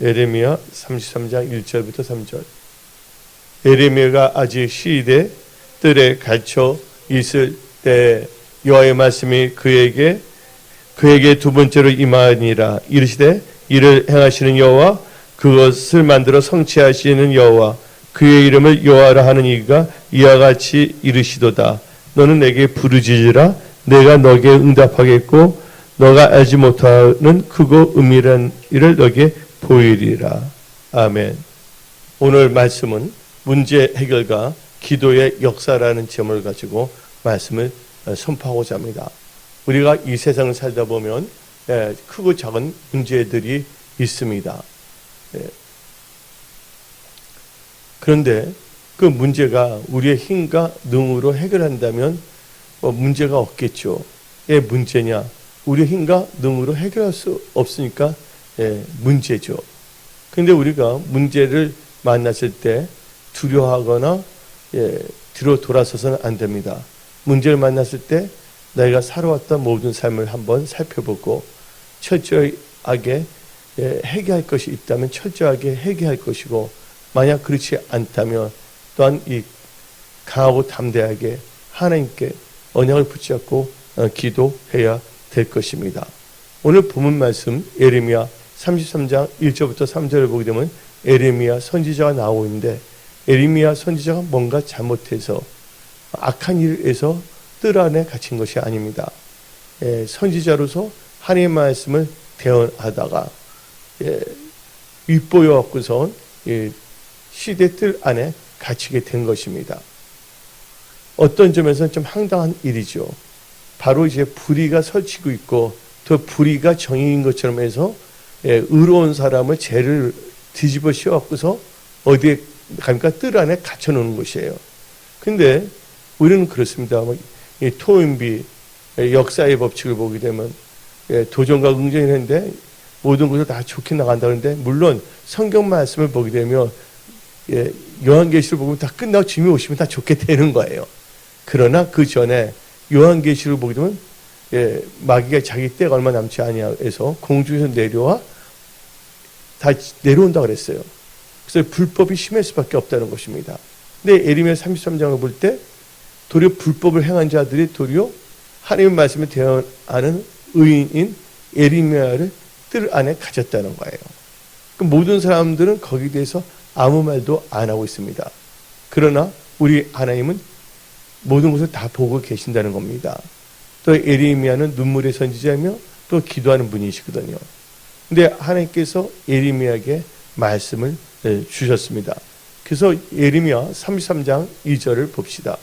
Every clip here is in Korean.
예레미야 33장 1절부터 3절. 예레미야가 아직 시대 뜰에 갇혀 있을 때 여호와의 말씀이 그에게 두 번째로 임하니라. 이르시되 이를 행하시는 여호와, 그것을 만들어 성취하시는 여호와, 그의 이름을 여호와라 하는 이가 이와 같이 이르시도다. 너는 내게 부르짖으라. 내가 너에게 응답하겠고 너가 알지 못하는 크고 은밀한 일을 너에게 보이리라. 아멘. 오늘 말씀은 문제 해결과 기도의 역사라는 제목을 가지고 말씀을 선포하고자 합니다. 우리가 이 세상을 살다 보면 크고 작은 문제들이 있습니다. 그런데 그 문제가 우리의 힘과 능으로 해결한다면 문제가 없겠죠. 왜 문제냐? 우리의 힘과 능으로 해결할 수 없으니까 문제죠. 그런데 우리가 문제를 만났을 때 두려워하거나 뒤로 돌아서서는 안 됩니다. 문제를 만났을 때 내가 살아왔던 모든 삶을 한번 살펴보고 철저하게 회개할 것이 있다면 철저하게 회개할 것이고, 만약 그렇지 않다면 또한 이 강하고 담대하게 하나님께 언약을 붙잡고 기도해야 될 것입니다. 오늘 본문 말씀 예레미야 33장 1절부터 3절을 보게 되면 예레미야 선지자가 나오고 있는데, 예레미야 선지자가 뭔가 잘못해서 악한 일을 해서 뜰 안에 갇힌 것이 아닙니다. 선지자로서 하나님의 말씀을 대언하다가 윗보여갖고서 시대 뜰 안에 갇히게 된 것입니다. 어떤 점에서는 좀 황당한 일이죠. 바로 이제 불의가 설치고 있고 또 불의가 정의인 것처럼 해서 의로운 사람을 죄를 뒤집어 씌워갖고서 어디에 갑니까? 뜰 안에 갇혀놓는 것이에요. 근데 우리는 그렇습니다. 이 토인비 역사의 법칙을 보게 되면 도전과 응전이 했는데 모든 것을 다 좋게 나간다. 그런데 물론 성경 말씀을 보게 되면 요한계시를 보면 다 끝나고 주님이 오시면 다 좋게 되는 거예요. 그러나 그 전에 요한계시를 보게 되면 마귀가 자기 때가 얼마 남지 아니해서 공중에서 내려와 다 내려온다고 그랬어요. 그래서 불법이 심할 수밖에 없다는 것입니다. 근데 예레미야 33장을 볼 때 도리어 불법을 행한 자들이 도리어 하나님의 말씀을 대언하는 의인인 예레미야를 뜰 안에 가졌다는 거예요. 모든 사람들은 거기에 대해서 아무 말도 안 하고 있습니다. 그러나 우리 하나님은 모든 것을 다 보고 계신다는 겁니다. 또 예레미야는 눈물의 선지자이며 또 기도하는 분이시거든요. 근데 하나님께서 예레미야에게 말씀을 주셨습니다. 그래서 예레미야 33장 2절을 봅시다.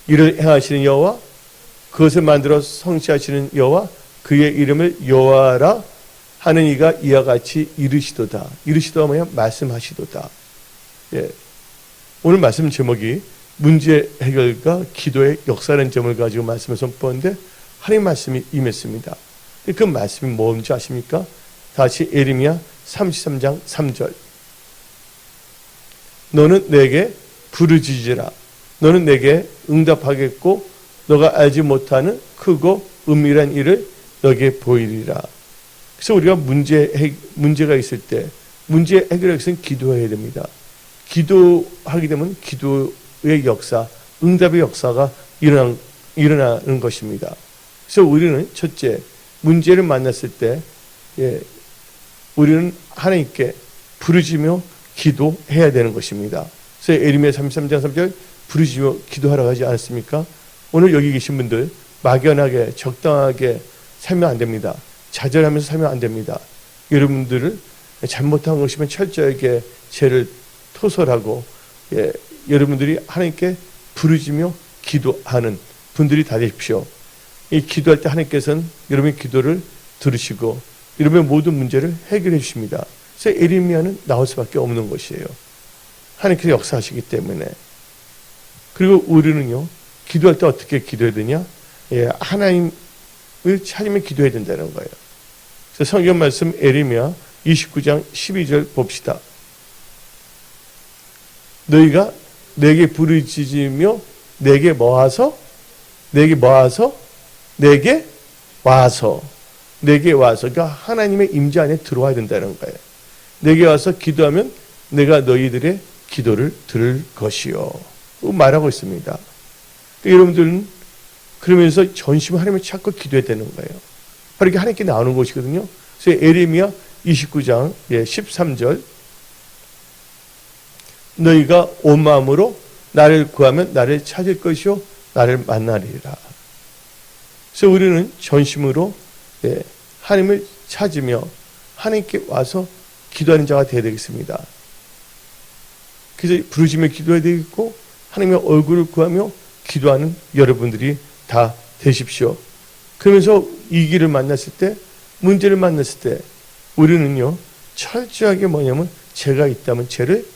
이를 행하시는 여호와, 그것을 만들어 성취하시는 여호와, 그의 이름을 여호와라 하는 이가 이와 같이 이르시도다. 이르시도가 뭐냐? 말씀하시도다. 오늘 말씀 제목이 문제 해결과 기도의 역사라는 점을 가지고 말씀을 선포하는데 하나님 말씀이 임했습니다. 그 말씀이 뭔지 아십니까? 다시 예레미야 33장 3절. 너는 내게 부르짖으라. 너는 내게 응답하겠고 너가 알지 못하는 크고 은밀한 일을 너에게 보이리라. 그래서 우리가 문제가 있을 때 문제 해결하기 위해서는 기도해야 됩니다. 기도하게 되면 기도의 역사, 응답의 역사가 일어나는 것입니다. 그래서 우리는 첫째, 문제를 만났을 때 우리는 하나님께 부르짖으며 기도해야 되는 것입니다. 그래서 예레미야 33장 3절 부르짖으며 기도하라고 하지 않았습니까? 오늘 여기 계신 분들 막연하게 적당하게 살면 안 됩니다. 좌절하면서 살면 안 됩니다. 여러분들을 잘못한 것이면 철저하게 죄를 토설하고 여러분들이 하나님께 부르짖으며 기도하는 분들이 다 되십시오. 이 기도할 때 하나님께서는 여러분의 기도를 들으시고 여러분의 모든 문제를 해결해 주십니다. 그래서 예레미야는 나올 수밖에 없는 것이에요. 하나님께서 역사하시기 때문에. 그리고 우리는요, 기도할 때 어떻게 기도해야 되냐? 하나님을 찾으며 기도해야 된다는 거예요. 그래서 성경 말씀 예레미야 29장 12절 봅시다. 너희가 내게 부르짖으며 내게 와서 내게 와서, 그러니까 하나님의 임재 안에 들어와야 된다는 거예요. 내게 와서 기도하면 내가 너희들의 기도를 들을 것이요 말하고 있습니다. 그러니까 여러분들은 그러면서 전심을 하나님을 찾고 기도해야 되는 거예요. 바로 이렇게 하나님께 나오는 것이거든요. 그래서 에레미야 29장 13절 너희가 온 마음으로 나를 구하면 나를 찾을 것이요 나를 만나리라. 그래서 우리는 전심으로 하나님을 찾으며 하나님께 와서 기도하는 자가 되어야 되겠습니다. 그래서 부르짖며 기도해야 되겠고 하나님의 얼굴을 구하며 기도하는 여러분들이 다 되십시오. 그러면서 이 길을 만났을 때, 문제를 만났을 때 우리는요 철저하게 뭐냐면 죄가 있다면 죄를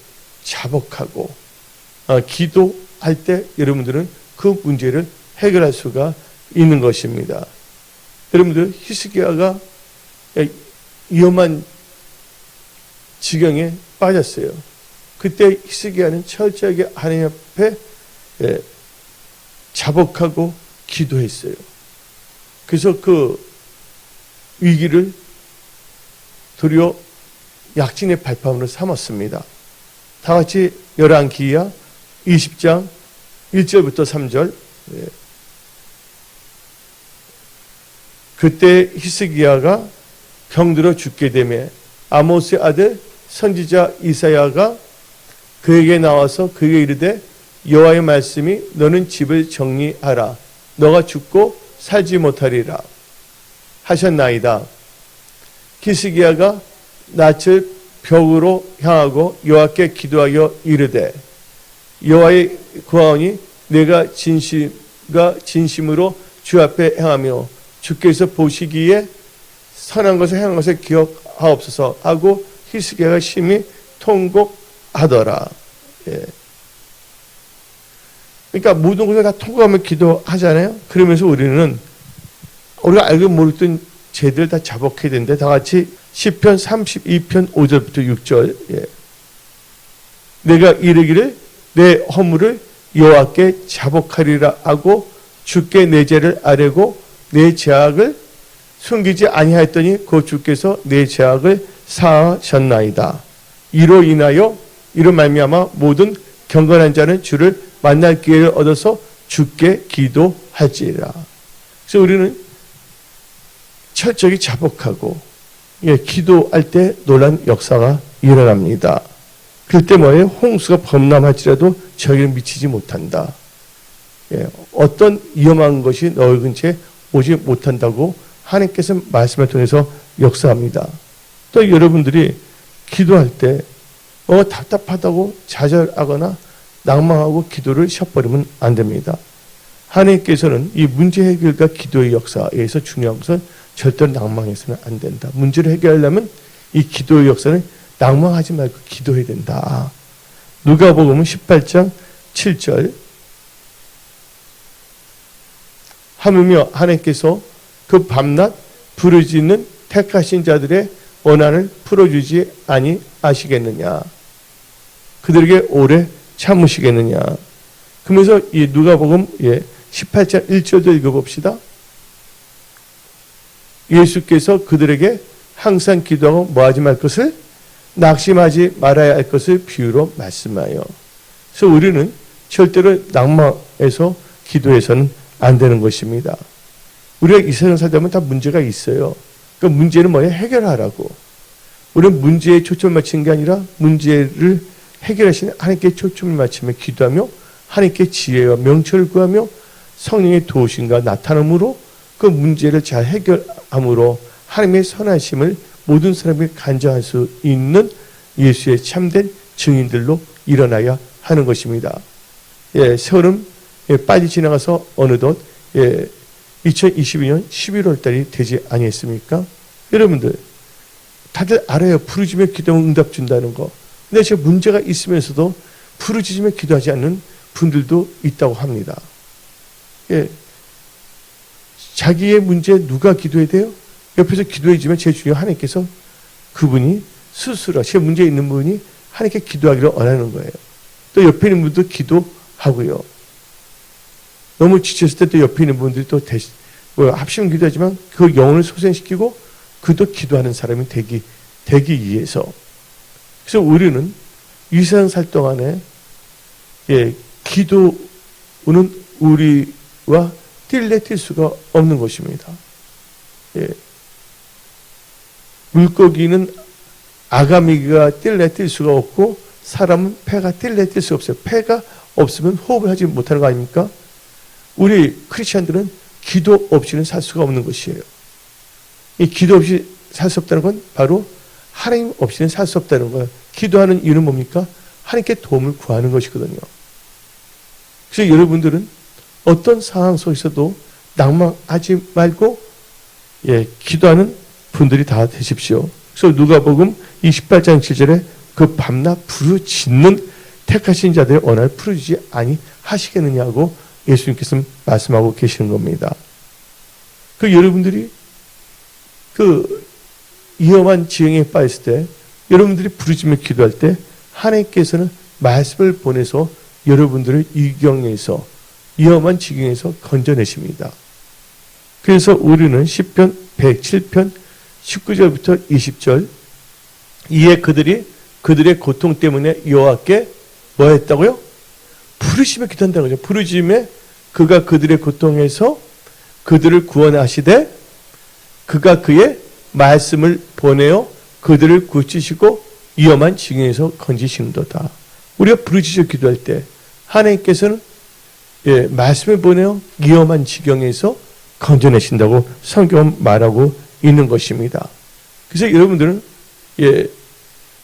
자복하고 기도할 때 여러분들은 그 문제를 해결할 수가 있는 것입니다. 여러분들 히스기야가 위험한 지경에 빠졌어요. 그때 히스기야는 철저하게 하나님 앞에 자복하고 기도했어요. 그래서 그 위기를 도리어 약진의 발판으로 삼았습니다. 다 같이 열왕기하 20장 1절부터 3절. 그때 히스기야가 병들어 죽게 되매 아모스의 아들 선지자 이사야가 그에게 나와서 그에게 이르되 여호와의 말씀이 너는 집을 정리하라 너가 죽고 살지 못하리라 하셨나이다. 히스기야가 낯을 벽으로 향하고 여호와께 기도하여 이르되 여호와의 구하오니 내가 진심으로 주 앞에 행하며 주께서 보시기에 선한 것을 행한 것을 기억하옵소서 하고 히스기야가 심히 통곡하더라. 그러니까 모든 것을 다 통곡하며 기도하잖아요. 그러면서 우리가 알고 모르던 죄들 다 자복해야 되는데 다 같이 시편 32편 5절부터 6절. 내가 이르기를 내 허물을 여호와께 자복하리라 하고 주께 내 죄를 아뢰고 내 죄악을 숨기지 아니하였더니 그 주께서 내 죄악을 사하셨나이다. 이로 말미암아 모든 경건한 자는 주를 만날 기회를 얻어서 주께 기도할지라. 그래서 우리는 철저히 자복하고 기도할 때 놀란 역사가 일어납니다. 그때 뭐예요? 홍수가 범람할지라도 저희는 미치지 못한다. 어떤 위험한 것이 너희 근처에 오지 못한다고 하나님께서 말씀을 통해서 역사합니다. 또 여러분들이 기도할 때 답답하다고 좌절하거나 낭망하고 기도를 쉬어버리면 안 됩니다. 하나님께서는 이 문제 해결과 기도의 역사에서 중요한 것은 절대로 낭망해서는 안 된다. 문제를 해결하려면 이 기도의 역사는 낭망하지 말고 기도해야 된다. 누가복음 18장 7절. 하물며 하나님께서 그 밤낮 부르짖는 택하신 자들의 원한을 풀어주지 아니하시겠느냐. 그들에게 오래 참으시겠느냐. 그러면서 이 누가복음 18장 1절도 읽어봅시다. 예수께서 그들에게 항상 기도하고 뭐하지 말 것을 낙심하지 말아야 할 것을 비유로 말씀하여. 그래서 우리는 절대로 낭망해서 기도해서는 안 되는 것입니다. 우리가 이 세상 살다 보면 다 문제가 있어요. 그 문제는 뭐예요? 해결하라고. 우리는 문제에 초점을 맞추는 게 아니라 문제를 해결하시는 하나님께 초점을 맞추며 기도하며 하나님께 지혜와 명철을 구하며 성령의 도우심과 나타남으로 그 문제를 잘 해결함으로 하나님의 선하심을 모든 사람이 간증할 수 있는 예수의 참된 증인들로 일어나야 하는 것입니다. 세월은 빨리 지나가서 어느덧 2022년 11월 달이 되지 아니했습니까? 여러분들 다들 알아요. 부르짖으며 기도하면 응답 준다는 거. 근데 지금 문제가 있으면서도 부르짖으며 기도하지 않는 분들도 있다고 합니다. 자기의 문제 누가 기도해야 돼요? 옆에서 기도해주면 제일 중요한 하나님께서 그분이 스스로 제 문제 있는 분이 하나님께 기도하기를 원하는 거예요. 또 옆에 있는 분도 기도하고요. 너무 지쳤을 때 또 옆에 있는 분들이 또 합심 기도하지만 그 영혼을 소생시키고 그도 기도하는 사람이 되기 위해서. 그래서 우리는 이 세상 살 동안에 기도는 우리와 뛸래 뛸 수가 없는 것입니다. 물고기는 아가미가 뛸래 뛸 수가 없고 사람은 폐가 뛸래 뛸 수가 없어요. 폐가 없으면 호흡을 하지 못하는 거 아닙니까? 우리 크리스천들은 기도 없이는 살 수가 없는 것이에요. 이 기도 없이 살 수 없다는 건 바로 하나님 없이는 살 수 없다는 거예요. 기도하는 이유는 뭡니까? 하나님께 도움을 구하는 것이거든요. 그래서 여러분들은 어떤 상황 속에서도 낭망하지 말고 기도하는 분들이 다 되십시오. 그래서 누가복음 28장 7절에 그 밤낮 부르짖는 택하신 자들의 언어를 풀어주지 아니하시겠느냐고 예수님께서 말씀하고 계시는 겁니다. 그 여러분들이 그 위험한 지형에 빠졌을 때 여러분들이 부르짖며 기도할 때 하나님께서는 말씀을 보내서 여러분들을 이경에서 위험한 지경에서 건져내십니다. 그래서 우리는 시편 107편 19절부터 20절 이에 그들의 고통 때문에 여호와께 뭐 했다고요? 부르짖며 기도한다는 거죠. 부르짖음에 그가 그들의 고통에서 그들을 구원하시되 그가 그의 말씀을 보내어 그들을 고치시고 위험한 지경에서 건지시는도다. 우리가 부르짖어 기도할 때 하나님께서는 말씀을 보내어 위험한 지경에서 건져내신다고 성경은 말하고 있는 것입니다. 그래서 여러분들은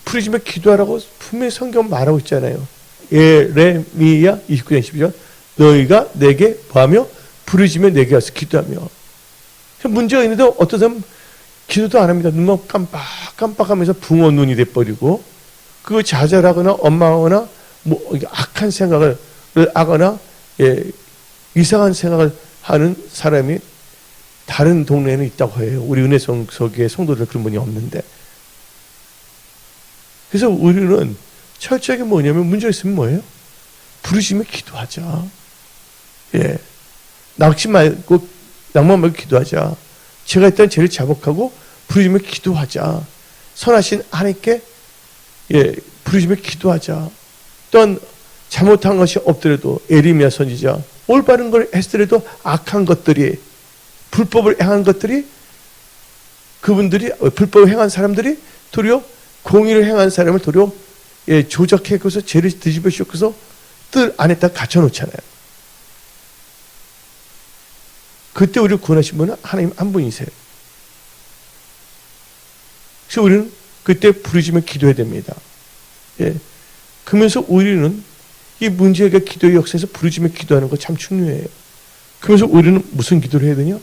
부르짖며 기도하라고 분명히 성경 말하고 있잖아요. 예레미야 29장 12절 너희가 내게 뭐하며 부르짖며 내게 와서 기도하며. 문제가 있는데 어떤 사람은 기도도 안 합니다. 눈만 깜빡하면서 붕어 눈이 돼버리고 그거 좌절하거나 원망하거나 악한 생각을 하거나 이상한 생각을 하는 사람이 다른 동네에는 있다고 해요. 우리 은혜성서기의 성도들 그런 분이 없는데. 그래서 우리는 철저하게 뭐냐면 문제가 있으면 뭐예요? 부르짖며 기도하자. 낭만 말고 기도하자. 죄가 있다면 죄를 자복하고 부르짖며 기도하자. 선하신 하나님께 부르짖며 기도하자. 또한 잘못한 것이 없더라도 에리미야 선지자 올바른 걸 했더라도 악한 것들이 불법을 행한 것들이 그분들이 불법을 행한 사람들이 도리어 공의를 행한 사람을 도리어 조작해서 죄를 뒤집어 씌워서 뜰 안에다 갇혀놓잖아요. 그때 우리를 구원하신 분은 하나님 한 분이세요. 그래서 우리는 그때 부르짖며 기도해야 됩니다. 그러면서 우리는 이 문제가 기도의 역사에서 부르짖며 기도하는 거 참 중요해요. 그러면서 우리는 무슨 기도를 해야 되냐?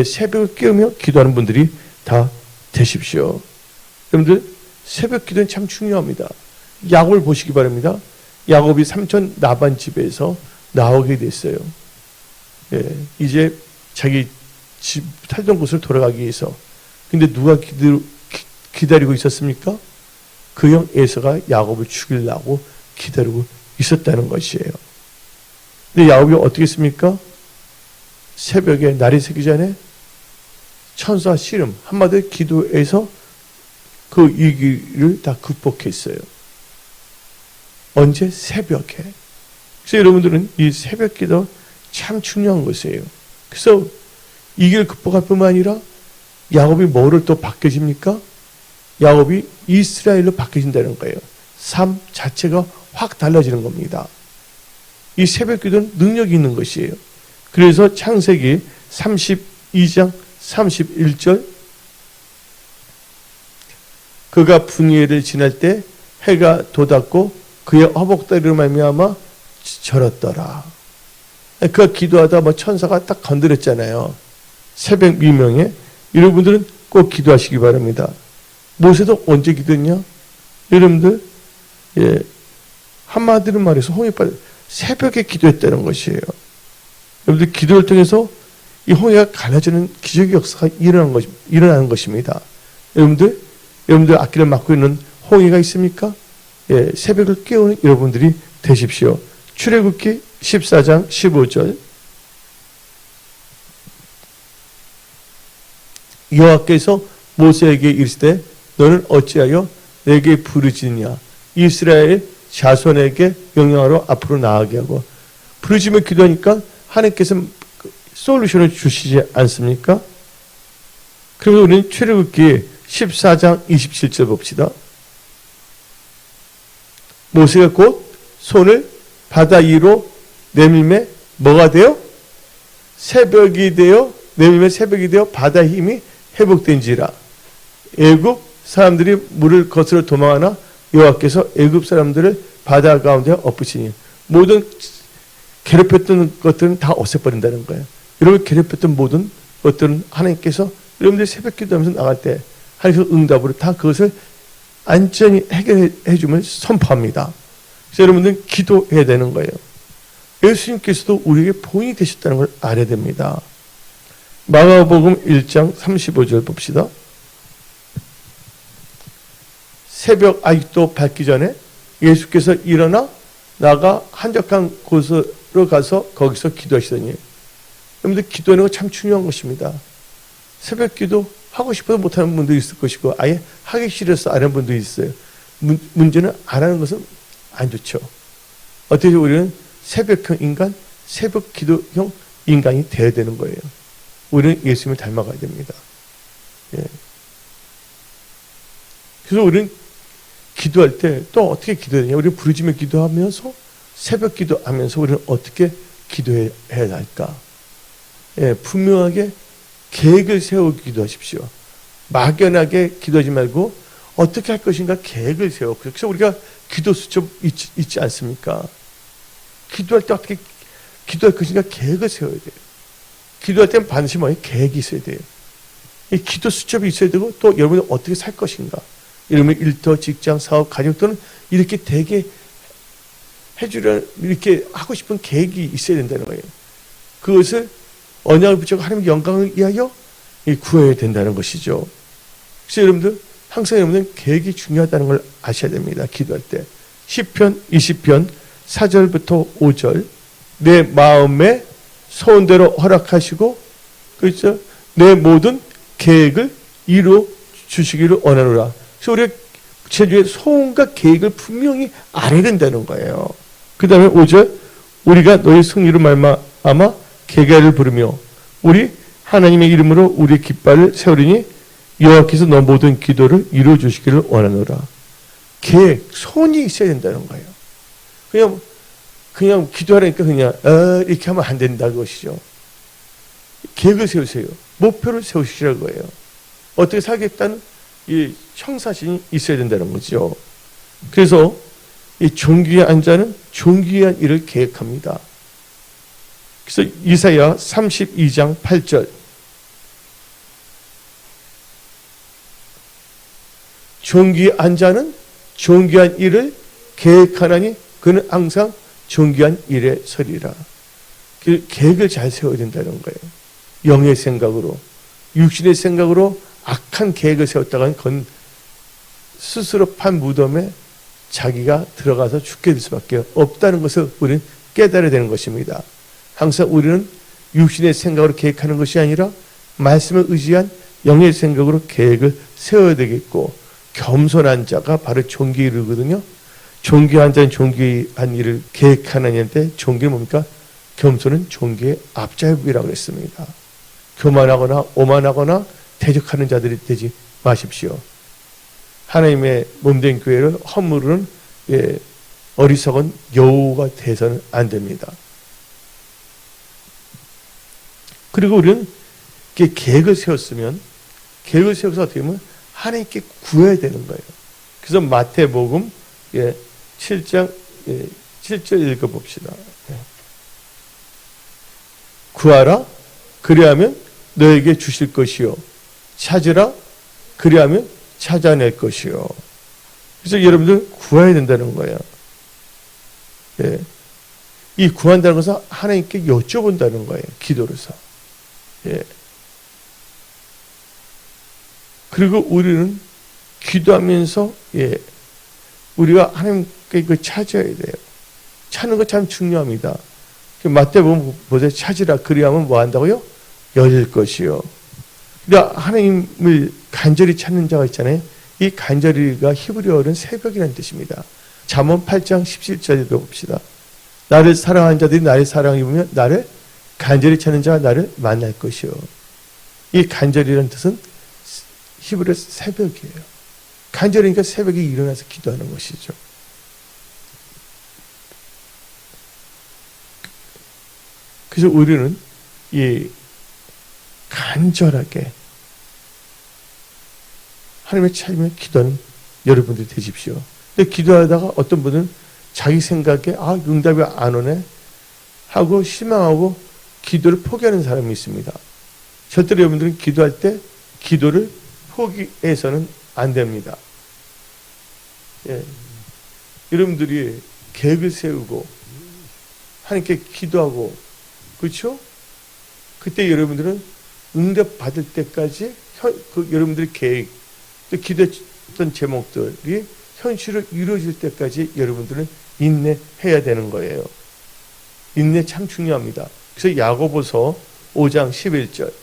새벽을 깨우며 기도하는 분들이 다 되십시오. 여러분들 새벽 기도는 참 중요합니다. 야곱을 보시기 바랍니다. 야곱이 삼촌 라반 집에서 나오게 됐어요. 이제 자기 집 살던 곳으로 돌아가기 위해서. 근데 누가 기다리고 있었습니까? 그 형 에서가 야곱을 죽이려고 기다리고 있었다는 것이에요. 근데 야곱이 어떻게 했습니까? 새벽에 날이 새기 전에 천사 씨름 한마디로 기도해서 그 위기를 다 극복했어요. 언제? 새벽에. 그래서 여러분들은 이 새벽 기도 참 중요한 것이에요. 그래서 이 길 극복할 뿐만 아니라 야곱이 뭐를 또 바뀌어집니까? 야곱이 이스라엘로 바뀌어진다는 거예요. 삶 자체가 확 달라지는 겁니다. 이 새벽 기도는 능력이 있는 것이에요. 그래서 창세기 32장 31절 그가 분이엘을 지날 때 해가 돋았고 그의 허벅다리로 말미암아 절었더라. 그가 기도하다 천사가 딱 건드렸잖아요. 새벽 미명에. 여러분들은 꼭 기도하시기 바랍니다. 모세도 언제 기도했냐? 여러분들 한마디로 말해서 홍해바다 새벽에 기도했다는 것이에요. 여러분들 기도를 통해서 이 홍해가 갈라지는 기적의 역사가 일어나는 것입니다. 여러분들 앞길을 막고 있는 홍해가 있습니까? 새벽을 깨우는 여러분들이 되십시오. 출애굽기 14장 15절 여호와께서 모세에게 이르시되 너는 어찌하여 내게 부르짖느냐. 이스라엘 자손에게 명령하러 앞으로 나아가게 하고. 부르짖으며 기도하니까 하나님께서 솔루션을 주시지 않습니까? 그러면 우리는 출애굽기 14장 27절 봅시다. 모세가 곧 손을 바다 위로 내밀매 뭐가 돼요? 새벽이 되어 내밀매 새벽이 되어 바다의 힘이 회복된지라. 애굽 사람들이 물을 거스러 도망하나 여호와께서 애굽 사람들을 바다 가운데 엎으시니. 모든 괴롭혔던 것들은 다 없애버린다는 거예요. 여러분 괴롭혔던 모든 것들은 하나님께서 여러분들이 새벽 기도하면서 나갈 때 하나님께서 응답으로 다 그것을 안전히 해결해 주면 선포합니다. 그래서 여러분들은 기도해야 되는 거예요. 예수님께서도 우리에게 본이 되셨다는 걸 알아야 됩니다. 마가복음 1장 35절 봅시다. 새벽 아직도 밝기 전에 예수께서 일어나 나가 한적한 곳으로 가서 거기서 기도하시더니. 여러분들 기도하는 거 참 중요한 것입니다. 새벽 기도 하고 싶어도 못하는 분도 있을 것이고 아예 하기 싫어서 안 하는 분도 있어요. 문제는 안 하는 것은 안 좋죠. 어떻게 우리는 새벽형 인간, 새벽 기도형 인간이 되어야 되는 거예요. 우리는 예수님을 닮아가야 됩니다. 예. 그래서 우리는 기도할 때 또 어떻게 기도해야 되냐. 우리는 부르짖으며 기도하면서 새벽 기도하면서 우리는 어떻게 기도해야 할까. 예, 분명하게 계획을 세우고 기도하십시오. 막연하게 기도하지 말고 어떻게 할 것인가 계획을 세우고. 그래서 우리가 기도 수첩 있지 않습니까? 기도할 때 어떻게 기도할 것인가 계획을 세워야 돼요. 기도할 때는 반드시 계획이 있어야 돼요. 이 기도 수첩이 있어야 되고 또 여러분이 어떻게 살 것인가. 이러면 일터, 직장, 사업, 가정 또는 이렇게 되게 해주려 이렇게 하고 싶은 계획이 있어야 된다는 거예요. 그것을 언약을 붙잡고 하나님의 영광을 위하여 구해야 된다는 것이죠. 그래서 여러분들 항상 여러분들 계획이 중요하다는 걸 아셔야 됩니다. 기도할 때. 시편 20편 4절부터 5절 내 마음의 소원대로 허락하시고 그렇죠? 내 모든 계획을 이루어 주시기를 원하노라. 그래서 우리가 제주의 소원과 계획을 분명히 알아야 된다는 거예요. 그 다음에 5절 우리가 너희 승리로 말미암아 계가를 부르며 우리 하나님의 이름으로 우리 깃발을 세우리니 여호와께서 너 모든 기도를 이루어 주시기를 원하노라. 계획, 소원이 있어야 된다는 거예요. 그냥 기도하라니까 그냥 이렇게 하면 안 된다는 것이죠. 계획을 세우세요. 목표를 세우시라는 거예요. 어떻게 살겠다는 이 청사진이 있어야 된다는 거죠. 그래서 이 존귀한 자는 존귀한 일을 계획합니다. 그래서 이사야 32장 8절 존귀한 자는 존귀한 일을 계획하나니 그는 항상 존귀한 일에 서리라. 그 계획을 잘 세워야 된다는 거예요. 영의 생각으로 육신의 생각으로 악한 계획을 세웠다가는 그건 스스로 판 무덤에 자기가 들어가서 죽게 될 수밖에 없다는 것을 우리는 깨달아야 되는 것입니다. 항상 우리는 육신의 생각으로 계획하는 것이 아니라 말씀을 의지한 영의 생각으로 계획을 세워야 되겠고 겸손한 자가 바로 존귀에 이르거든요. 존귀한 자는 존귀한 일을 계획하는 이한테 존귀는 뭡니까? 겸손은 존귀의 앞자국이라고 했습니다. 교만하거나 오만하거나 대적하는 자들이 되지 마십시오. 하나님의 몸된 교회를 허물은 어리석은 여우가 돼서는 안 됩니다. 그리고 우리는 계획을 세웠으면 계획을 세워서 어떻게 보면 하나님께 구해야 되는 거예요. 그래서 마태복음 7장 7절 읽어봅시다. 구하라 그리하면 너에게 주실 것이요 찾으라 그리하면 찾아낼 것이요. 그래서 여러분들 구해야 된다는 거예요. 이 구한다는 것은 하나님께 여쭤본다는 거예요. 기도로서. 그리고 우리는 기도하면서 우리가 하나님께 그 찾아야 돼요. 찾는 거 참 중요합니다. 마태복음 보세요. 찾으라 그리하면 뭐 한다고요? 열릴 것이요. 하나님을 간절히 찾는 자가 있잖아요. 이 간절히가 히브리어로는 새벽이라는 뜻입니다. 잠언 8장 17절에 봅시다. 나를 사랑하는 자들이 나를 사랑해 보면 나를 간절히 찾는 자가 나를 만날 것이요. 이 간절이라는 뜻은 히브리어 새벽이에요. 간절히니까 새벽에 일어나서 기도하는 것이죠. 그래서 우리는 이 간절하게 하나님을 찾으며 기도하는 여러분들이 되십시오. 근데 기도하다가 어떤 분은 자기 생각에 응답이 안 오네 하고 실망하고 기도를 포기하는 사람이 있습니다. 절대로 여러분들은 기도할 때 기도를 포기해서는 안 됩니다. 예. 여러분들이 계획을 세우고 하나님께 기도하고 그렇죠? 그때 여러분들은 응답 받을 때까지 여러분들의 계획 또 기도했던 제목들이 현실로 이루어질 때까지 여러분들은 인내해야 되는 거예요. 인내 참 중요합니다. 그래서 야고보서 5장 11절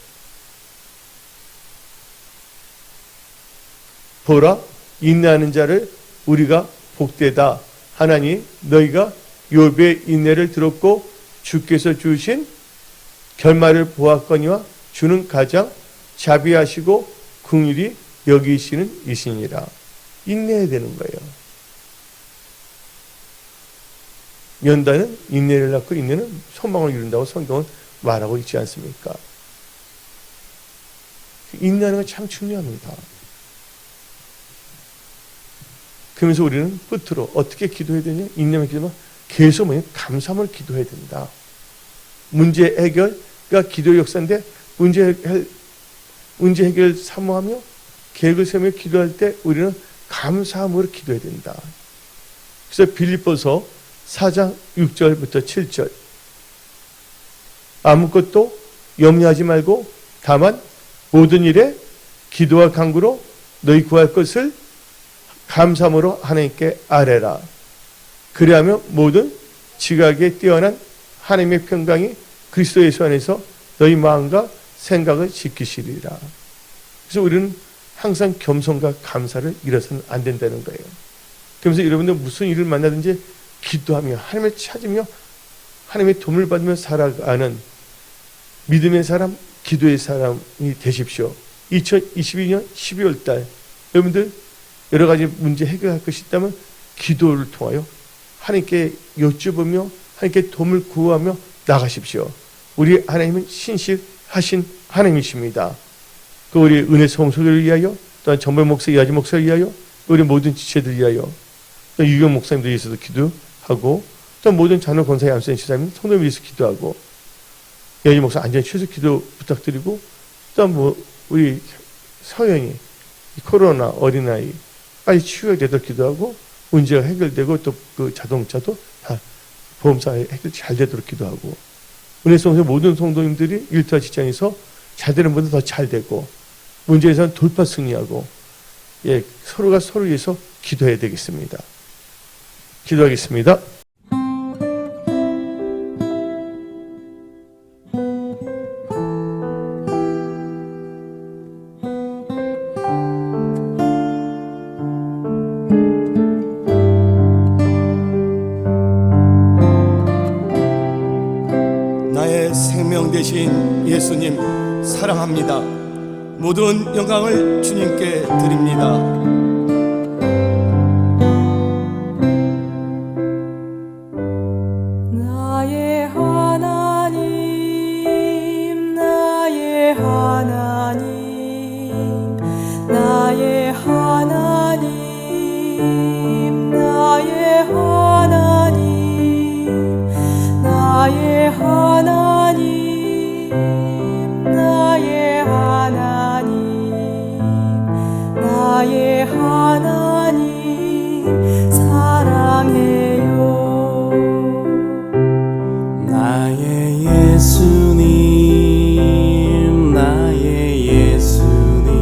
보라 인내하는 자를 우리가 복되다 하나니 너희가 욥의 인내를 들었고 주께서 주신 결말을 보았거니와 주는 가장 자비하시고 긍휼히 여기시는 이시니라. 인내해야 되는 거예요. 연단은 인내를 낳고 인내는 소망을 이룬다고 성경은 말하고 있지 않습니까? 인내하는 건 참 중요합니다. 그러면서 우리는 끝으로 어떻게 기도해야 되냐? 인내만 기도하면 계속 감사함을 기도해야 된다. 문제 해결가 기도의 역사인데 문제 해결 사모하며 계획을 세우며 기도할 때 우리는 감사함으로 기도해야 된다. 그래서 빌립보서 4장 6절부터 7절 아무것도 염려하지 말고 다만 모든 일에 기도와 간구로 너희 구할 것을 감사함으로 하나님께 아뢰라. 그리하면 모든 지각에 뛰어난 하나님의 평강이 그리스도 예수 안에서 너희 마음과 생각을 지키시리라. 그래서 우리는 항상 겸손과 감사를 잃어서는 안 된다는 거예요. 그러면서 여러분들 무슨 일을 만나든지 기도하며 하나님을 찾으며 하나님의 도움을 받으며 살아가는 믿음의 사람, 기도의 사람이 되십시오. 2022년 12월 달 여러분들 여러 가지 문제 해결할 것이 있다면 기도를 통하여 하나님께 여쭈으며 하나님께 도움을 구하며 나가십시오. 우리 하나님은 신실하신 하나님이십니다. 그 우리 은혜 성소를 위하여 또한 정벌 목사, 이하지 목사를 위하여 우리 모든 지체들 위하여 또 유경 목사님들 위해서도 기도하고 또 모든 자녀 권사의 암센 시사님 성도를 위해서 기도하고 이하지 목사 안전히 취소 기도 부탁드리고 또 우리 서영이 코로나 어린아이 빨리 치유가 되도록 기도하고 문제가 해결되고 또 그 자동차도 다 보험사에 해결 잘 되도록 기도하고 은혜성소 모든 성도님들이 일터와 직장에서 잘 되는 분들 더 잘 되고 문제에서는 돌파 승리하고 서로가 서로 위해서 기도해야 되겠습니다. 기도하겠습니다. 나의 생명 되신 예수님 사랑합니다. 모든 영광을 주님께 드립니다. 나의 하나님, 나의 하나님, 나의 하나님, 나의 하나님, 나의 하나님, 나의 하나님, 나의 하나님 사랑해요. 나의 예수님, 나의 예수님,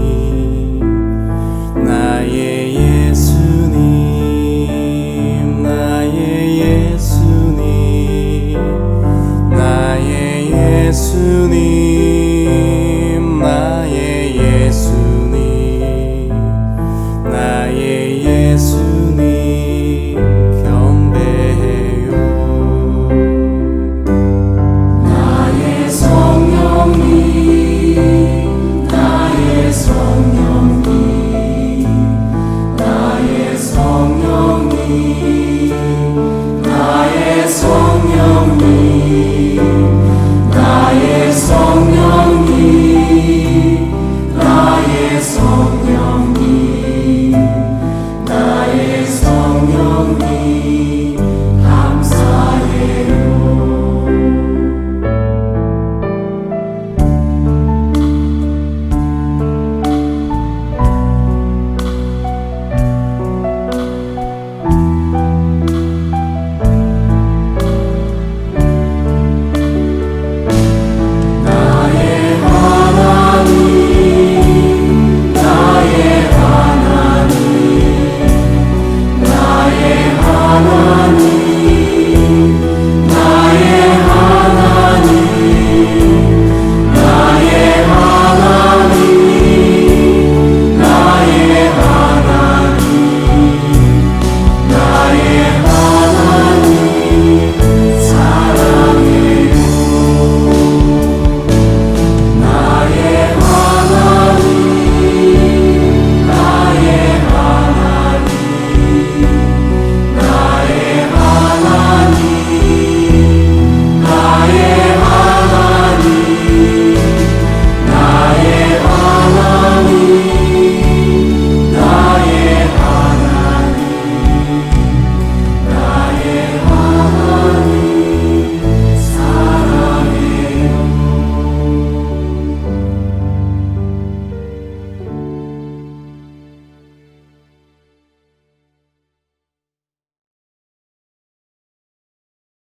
나의 예수님, 나의 예수님, 나의 예수님.